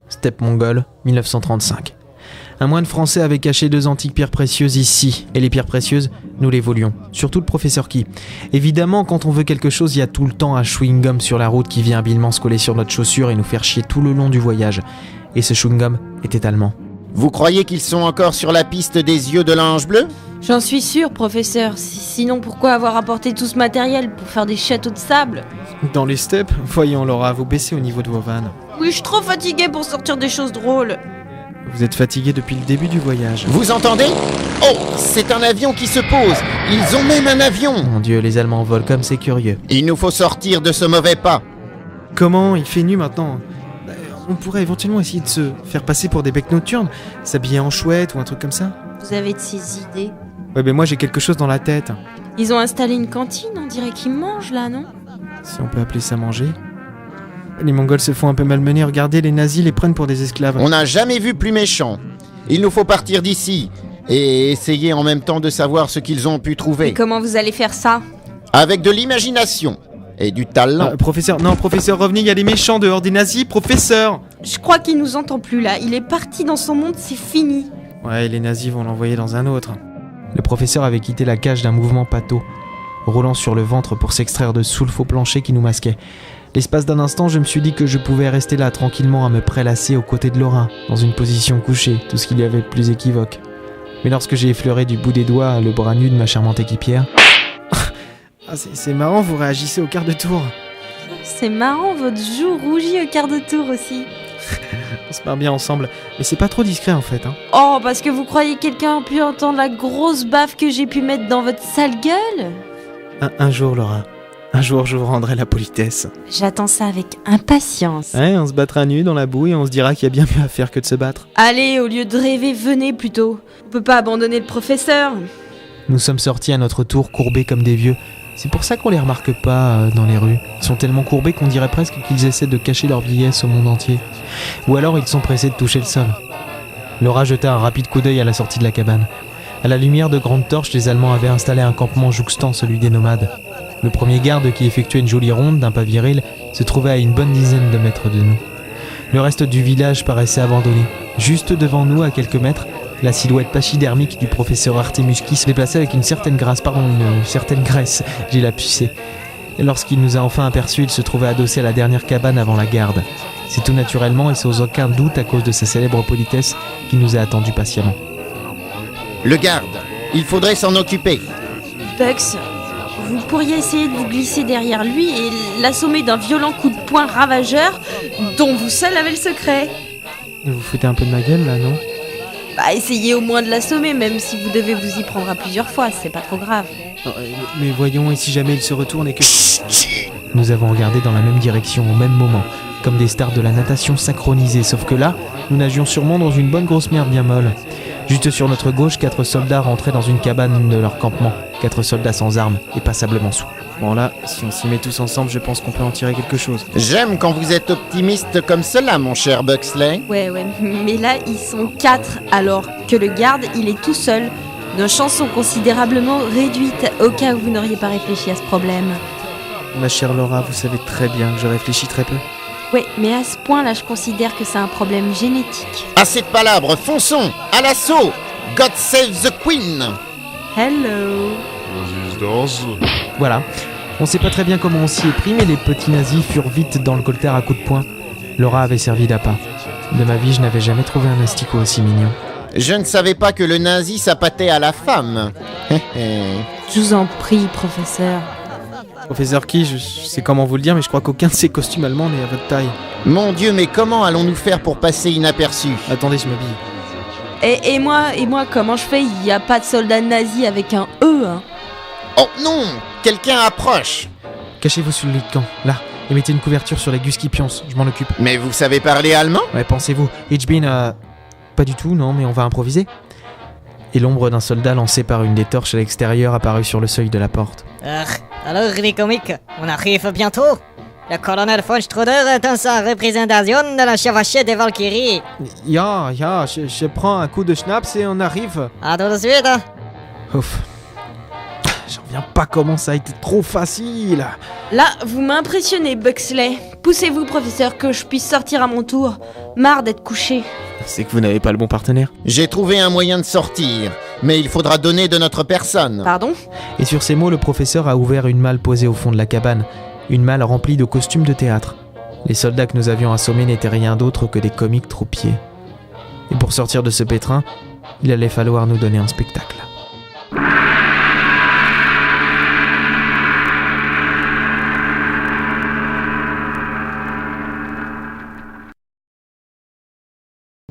Steppe mongole, 1935. Un moine français avait caché 2 antiques pierres précieuses ici, et les pierres précieuses, nous les volions, surtout le professeur Key. Évidemment, quand on veut quelque chose, il y a tout le temps un chewing-gum sur la route qui vient habilement se coller sur notre chaussure et nous faire chier tout le long du voyage. Et ce chewing-gum était allemand. Vous croyez qu'ils sont encore sur la piste des yeux de l'ange bleu ? J'en suis sûr, professeur. Sinon, pourquoi avoir apporté tout ce matériel pour faire des châteaux de sable ? Dans les steppes, voyons Laura, vous baissez au niveau de vos vannes. Oui, je suis trop fatiguée pour sortir des choses drôles. Vous êtes fatigué depuis le début du voyage. Vous entendez ? Oh, c'est un avion qui se pose. Ils ont même un avion. Mon Dieu, les Allemands volent comme c'est curieux. Il nous faut sortir de ce mauvais pas. Comment ? Il fait nuit maintenant. On pourrait éventuellement essayer de se faire passer pour des becs nocturnes, s'habiller en chouette ou un truc comme ça. Vous avez de ces idées ? Ouais, mais moi j'ai quelque chose dans la tête. Ils ont installé une cantine, on dirait qu'ils mangent là, non ? Si on peut appeler ça manger. Les Mongols se font un peu malmener, regardez, les nazis les prennent pour des esclaves. On n'a jamais vu plus méchant. Il nous faut partir d'ici et essayer en même temps de savoir ce qu'ils ont pu trouver. Et comment vous allez faire ça ? Avec de l'imagination et du talent. Professeur, revenez, il y a des méchants dehors, des nazis, professeur. Je crois qu'il nous entend plus là, il est parti dans son monde, c'est fini. Ouais, les nazis vont l'envoyer dans un autre. Le professeur avait quitté la cage d'un mouvement pâteau, roulant sur le ventre pour s'extraire de sous le faux plancher qui nous masquait. L'espace d'un instant, je me suis dit que je pouvais rester là tranquillement à me prélasser aux côtés de Laura, dans une position couchée, tout ce qu'il y avait de plus équivoque. Mais lorsque j'ai effleuré du bout des doigts le bras nu de ma charmante équipière... c'est marrant, vous réagissez au quart de tour. C'est marrant, votre joue rougit au quart de tour aussi. On se marre bien ensemble, mais c'est pas trop discret en fait. Oh, parce que vous croyez que quelqu'un a pu entendre la grosse baffe que j'ai pu mettre dans votre sale gueule ? Un jour, Laura. Un jour, je vous rendrai la politesse. J'attends ça avec impatience. Ouais, on se battra nu dans la boue et on se dira qu'il y a bien mieux à faire que de se battre. Allez, au lieu de rêver, venez plutôt. On peut pas abandonner le professeur. Nous sommes sortis à notre tour courbés comme des vieux. C'est pour ça qu'on les remarque pas dans les rues. Ils sont tellement courbés qu'on dirait presque qu'ils essaient de cacher leur vieillesse au monde entier. Ou alors ils sont pressés de toucher le sol. Laura jeta un rapide coup d'œil à la sortie de la cabane. À la lumière de grandes torches, les Allemands avaient installé un campement jouxtant celui des nomades. Le premier garde, qui effectuait une jolie ronde d'un pas viril, se trouvait à une bonne dizaine de mètres de nous. Le reste du village paraissait abandonné. Juste devant nous, à quelques mètres, la silhouette pachydermique du professeur Artemus Key se déplaçait avec une certaine graisse, j'ai lapsusé. Et lorsqu'il nous a enfin aperçus, il se trouvait adossé à la dernière cabane avant la garde. C'est tout naturellement et sans aucun doute à cause de sa célèbre politesse qui nous a attendus patiemment. Le garde, il faudrait s'en occuper. Bugs, vous pourriez essayer de vous glisser derrière lui et l'assommer d'un violent coup de poing ravageur dont vous seul avez le secret. Vous vous foutez un peu de ma gueule là, non ? Bah, essayez au moins de l'assommer, même si vous devez vous y prendre à plusieurs fois, c'est pas trop grave. Non, mais voyons, et si jamais il se retourne et que... Nous avons regardé dans la même direction au même moment, comme des stars de la natation synchronisées, sauf que là, nous nagions sûrement dans une bonne grosse mer bien molle. Juste sur notre gauche, 4 soldats rentraient dans une cabane de leur campement. 4 soldats sans armes et passablement sous. Bon là, si on s'y met tous ensemble, je pense qu'on peut en tirer quelque chose. J'aime quand vous êtes optimiste comme cela, mon cher Buxley. Ouais, mais là, ils sont 4, alors que le garde, il est tout seul. Nos chances sont considérablement réduites, au cas où vous n'auriez pas réfléchi à ce problème. Ma chère Laura, vous savez très bien que je réfléchis très peu. Ouais, mais à ce point-là, je considère que c'est un problème génétique. Assez de palabres, fonçons, à l'assaut. God save the Queen. Hello. Voilà. On sait pas très bien comment on s'y est pris, mais les petits nazis furent vite dans le coltère à coups de poing. Laura avait servi d'appât. De ma vie, je n'avais jamais trouvé un asticot aussi mignon. Je ne savais pas que le nazi s'appâtait à la femme. Je vous en prie, professeur. Professeur Key, je sais comment vous le dire, mais je crois qu'aucun de ces costumes allemands n'est à votre taille. Mon Dieu, mais comment allons-nous faire pour passer inaperçus ? Attendez, je m'habille. Et moi, comment je fais ? Il n'y a pas de soldat nazi avec un E, hein. Oh non ! Quelqu'un approche ! Cachez-vous sous le lit de camp, là, et mettez une couverture sur les gus qui pioncent, je m'en occupe. Mais vous savez parler allemand ? Ouais, pensez-vous. Ich bin, Pas du tout, non, mais on va improviser. Et l'ombre d'un soldat lancé par une des torches à l'extérieur apparut sur le seuil de la porte. Alors les comiques, on arrive bientôt. Le colonel von Struder est dans sa représentation de la chevauchée des Valkyries. Ya, je prends un coup de schnapps et on arrive. À tout de suite. Ouf. J'en reviens pas comment ça a été trop facile. Là, vous m'impressionnez, Buxley. Poussez-vous, professeur, que je puisse sortir à mon tour. Marre d'être couché. C'est que vous n'avez pas le bon partenaire. J'ai trouvé un moyen de sortir, mais il faudra donner de notre personne. Pardon ? Et sur ces mots, le professeur a ouvert une malle posée au fond de la cabane. Une malle remplie de costumes de théâtre. Les soldats que nous avions assommés n'étaient rien d'autre que des comiques troupiers. Et pour sortir de ce pétrin, il allait falloir nous donner un spectacle.